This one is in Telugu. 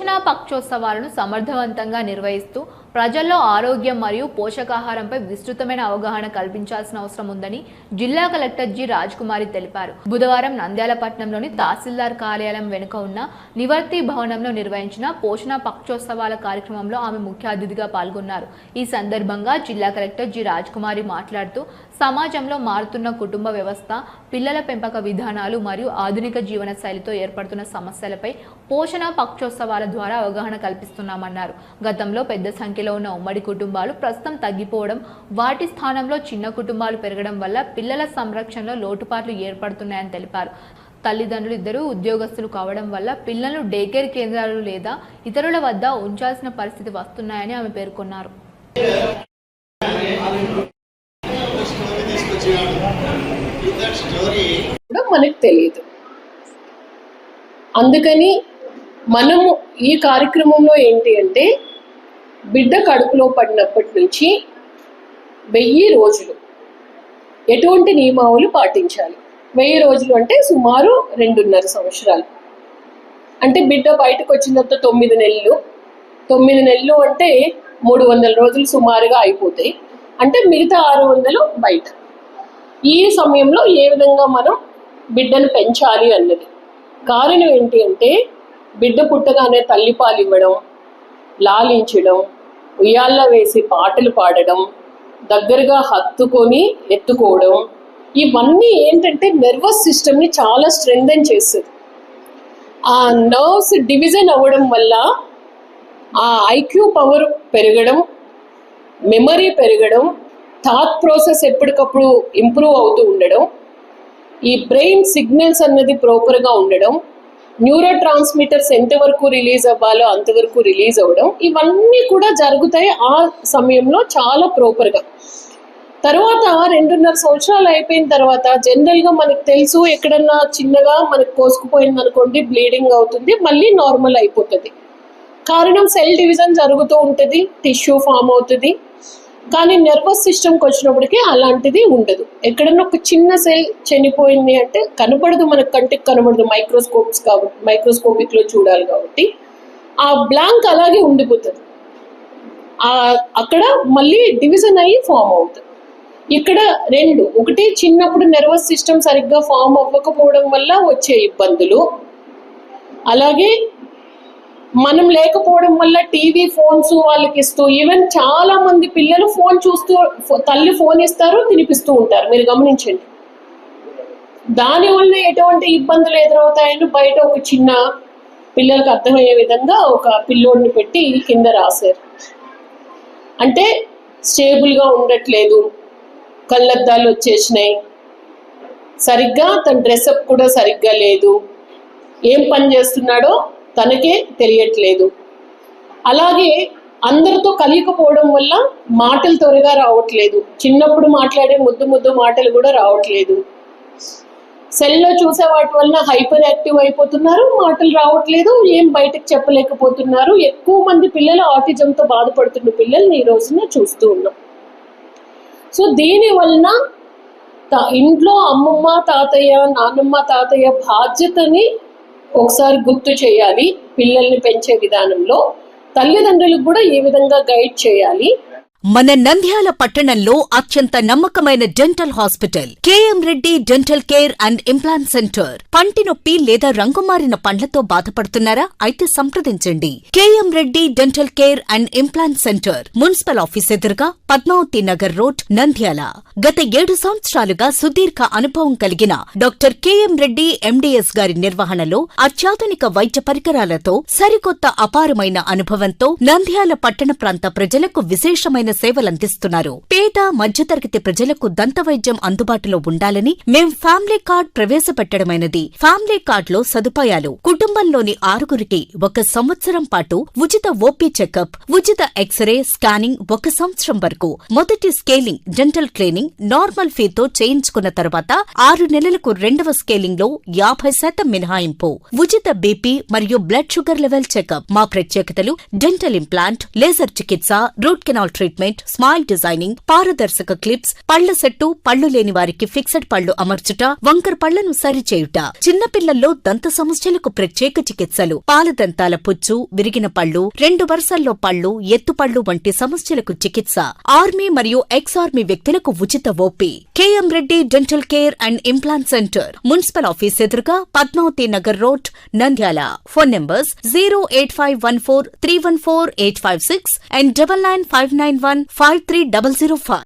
పోషణ పక్షోత్సవాలను సమర్థవంతంగా నిర్వహిస్తూ ప్రజల్లో ఆరోగ్యం మరియు పోషకాహారంపై విస్తృతమైన అవగాహన కల్పించాల్సిన అవసరం ఉందని జిల్లా కలెక్టర్ జి రాజ్కుమారి తెలిపారు. బుధవారం నంద్యాల పట్టణంలోని తహసీల్దార్ కార్యాలయం వెనుక ఉన్న నివర్తి భవనంలో నిర్వహించిన పోషణ పక్షోత్సవాల కార్యక్రమంలో ఆమె ముఖ్య అతిథిగా పాల్గొన్నారు. ఈ సందర్భంగా జిల్లా కలెక్టర్ జి రాజ్కుమారి మాట్లాడుతూ సమాజంలో మారుతున్న కుటుంబ వ్యవస్థ, పిల్లల పెంపక విధానాలు మరియు ఆధునిక జీవన శైలితో ఏర్పడుతున్న సమస్యలపై పోషణ పక్షోత్సవాల ద్వారా అవగాహన కల్పిస్తున్నామన్నారు. గతంలో పెద్ద సంఖ్యలో ఉన్న ఉమ్మడి కుటుంబాలు ప్రస్తుతం తగ్గిపోవడం, వాటి స్థానంలో చిన్న కుటుంబాలు పెరగడం వల్ల పిల్లల సంరక్షణలో లోటుపాట్లు ఏర్పడుతున్నాయని తెలిపారు. తల్లిదండ్రులు ఇద్దరు ఉద్యోగస్తులు కావడం వల్ల పిల్లలను డే కేర్ కేంద్రాలు లేదా ఇతరుల వద్ద ఉంచాల్సిన పరిస్థితి వస్తున్నాయని ఆమె పేర్కొన్నారు. మనకు తెలియదు. అందుకని మనము ఈ కార్యక్రమంలో ఏంటి అంటే బిడ్డ కడుపులో పడినప్పటి నుంచి 1000 రోజులు ఎటువంటి నియమావళి పాటించాలి. 1000 రోజులు అంటే సుమారు 2.5 సంవత్సరాలు. అంటే బిడ్డ బయటకు వచ్చిన తర్వాత 9 నెలలు. 9 నెలలు అంటే 300 రోజులు సుమారుగా అయిపోతాయి. అంటే మిగతా 600 బయట. ఈ సమయంలో ఏ విధంగా మనం బిడ్డను పెంచాలి అన్నది. కారణం ఏంటి అంటే బిడ్డ పుట్టగానే తల్లిపాలు ఇవ్వడం, లాలించడం, ఉయ్యాల్లో వేసి పాటలు పాడడం, దగ్గరగా హత్తుకొని ఎత్తుకోవడం, ఇవన్నీ ఏంటంటే నర్వస్ సిస్టమ్ని చాలా స్ట్రెంథెన్ చేస్తుంది. ఆ నర్వ్స్ డివిజన్ అవ్వడం వల్ల ఆ ఐక్యూ పవర్ పెరగడం, మెమరీ పెరగడం, థాట్ ప్రాసెస్ ఎప్పటికప్పుడు ఇంప్రూవ్ అవుతూ ఉండడం, ఈ బ్రెయిన్ సిగ్నల్స్ అన్నది ప్రాపర్గా ఉండడం, న్యూరో ట్రాన్స్మిటర్స్ ఎంతవరకు రిలీజ్ అవ్వాలో అంతవరకు రిలీజ్ అవ్వడం, ఇవన్నీ కూడా జరుగుతాయి ఆ సమయంలో చాలా ప్రాపర్గా. తర్వాత 2.5 సంవత్సరాలు అయిపోయిన తర్వాత జనరల్గా మనకు తెలుసు, ఎక్కడన్నా చిన్నగా మనకు కోసుకుపోయింది అనుకోండి, బ్లీడింగ్ అవుతుంది, మళ్ళీ నార్మల్ అయిపోతుంది. కారణం సెల్ డివిజన్ జరుగుతూ ఉంటుంది, టిష్యూ ఫామ్ అవుతుంది. కానీ నర్వస్ సిస్టమ్కి వచ్చినప్పటికీ అలాంటిది ఉండదు. ఎక్కడన్నా ఒక చిన్న సెల్ చనిపోయింది అంటే కనపడదు, మనకు కంటికి కనపడదు, మైక్రోస్కోపిక్లో చూడాలి కాబట్టి ఆ బ్లాంక్ అలాగే ఉండిపోతుంది. అక్కడ మళ్ళీ డివిజన్ అయ్యి ఫామ్ అవుతుంది. ఇక్కడ 2, ఒకటి చిన్నప్పుడు నర్వస్ సిస్టమ్ సరిగ్గా ఫామ్ అవ్వకపోవడం వల్ల వచ్చే ఇబ్బందులు, అలాగే మనం లేకపోవడం వల్ల టీవీ, ఫోన్స్ వాళ్ళకి ఇస్తూ, ఈవెన్ చాలా మంది పిల్లలు ఫోన్ చూస్తూ తల్లి ఫోన్ ఇస్తారు, తినిపిస్తూ ఉంటారు. మీరు గమనించండి. దానివల్ల ఎటువంటి ఇబ్బందులు ఎదురవుతాయని బయట ఒక చిన్న పిల్లలకు అర్థమయ్యే విధంగా ఒక పిల్లోడిని పెట్టి కింద రాశారు. అంటే స్టేబుల్గా ఉండట్లేదు, కళ్ళద్దాలు వచ్చేసినాయి, సరిగ్గా తన డ్రెస్అప్ కూడా సరిగ్గా లేదు, ఏం పని చేస్తున్నాడో తనకే తెలియట్లేదు. అలాగే అందరితో కలియకపోవడం వల్ల మాటలు త్వరగా రావట్లేదు, చిన్నప్పుడు మాట్లాడే ముద్దు మాటలు కూడా రావట్లేదు. సెల్లో చూసే వాటి వల్ల హైపర్ యాక్టివ్ అయిపోతున్నారు, మాటలు రావట్లేదు, ఏం బయటకు చెప్పలేకపోతున్నారు. ఎక్కువ మంది పిల్లలు ఆటిజంతో బాధపడుతున్న పిల్లల్ని ఈ రోజున చూస్తూ ఉన్నాం. సో దీని వలన ఇంట్లో అమ్మమ్మ, తాతయ్య, నాన్నమ్మ, తాతయ్య బాధ్యతని ఒకసారి గుర్తు చేయాలి. పిల్లల్ని పెంచే విధానంలో తల్లిదండ్రులకు కూడా ఏ విధంగా గైడ్ చేయాలి. మన నంద్యాల పట్టణంలో అత్యంత నమ్మకమైన dental hospital KM Reddy dental care and implant center. పంటి నొప్పి లేదా రంగుమారిన పండ్లతో బాధపడుతున్నారా? అయితే సంప్రదించండి. KM Reddy dental care and implant centre, municipal office ఎదురుగా, పద్మావతి నగర్ రోడ్, నంద్యాల. గత 7 సంవత్సరాలుగా సుదీర్ఘ అనుభవం కలిగిన డాక్టర్ కేఎం రెడ్డి ఎండిఎస్ గారి నిర్వహణలో అత్యాధునిక వైద్య పరికరాలతో సరికొత్త అపారమైన అనుభవంతో నంద్యాల పట్టణ ప్రాంత ప్రజలకు విశేషమైన సేవలందిస్తున్నారు. పేద మధ్యతరగతి ప్రజలకు దంతవైద్యం అందుబాటులో ఉండాలని మేం ఫ్యామిలీ కార్డ్ ప్రవేశపెట్టడమైనది. ఫ్యామిలీ కార్డ్ లో సదుపాయాలు: కుటుంబంలోని 6గురికి 1 సంవత్సరం పాటు ఉచిత ఓపీ చెకప్, ఉచిత ఎక్స్రే స్కానింగ్ 1 సంవత్సరం వరకు, మొదటి స్కేలింగ్ డెంటల్ క్లీనింగ్ నార్మల్ ఫీతో చేయించుకున్న తర్వాత 6 నెలలకు 2వ స్కేలింగ్ లో 50% మినహాయింపు, ఉచిత బీపీ మరియు బ్లడ్ షుగర్ లెవెల్ చెకప్. మా ప్రత్యేకతలు: డెంటల్ ఇంప్లాంట్, లేజర్ చికిత్స, root canal treatment, placement, smile designing, పారదర్శక క్లిప్స్, పళ్ల సెట్టు, పళ్లు లేని వారికి ఫిక్స్డ్ పళ్లు అమర్చుట, వంకర పళ్లను సరిచేయుట, చిన్నపిల్లల్లో దంత సమస్యలకు ప్రత్యేక చికిత్సలు, పాలదంతాల పుచ్చు, విరిగిన పళ్లు, 2 వరుసల్లో పళ్లు, ఎత్తుపళ్లు వంటి సమస్యలకు చికిత్స, ఆర్మీ మరియు ఎక్స్ ఆర్మీ వ్యక్తులకు ఉచిత OP. KM Reddy dental care and implant centre, municipal office ఎదురుగా, Padmavati Nagar road, Nandyal. Phone numbers 08514314856 and 9959153005.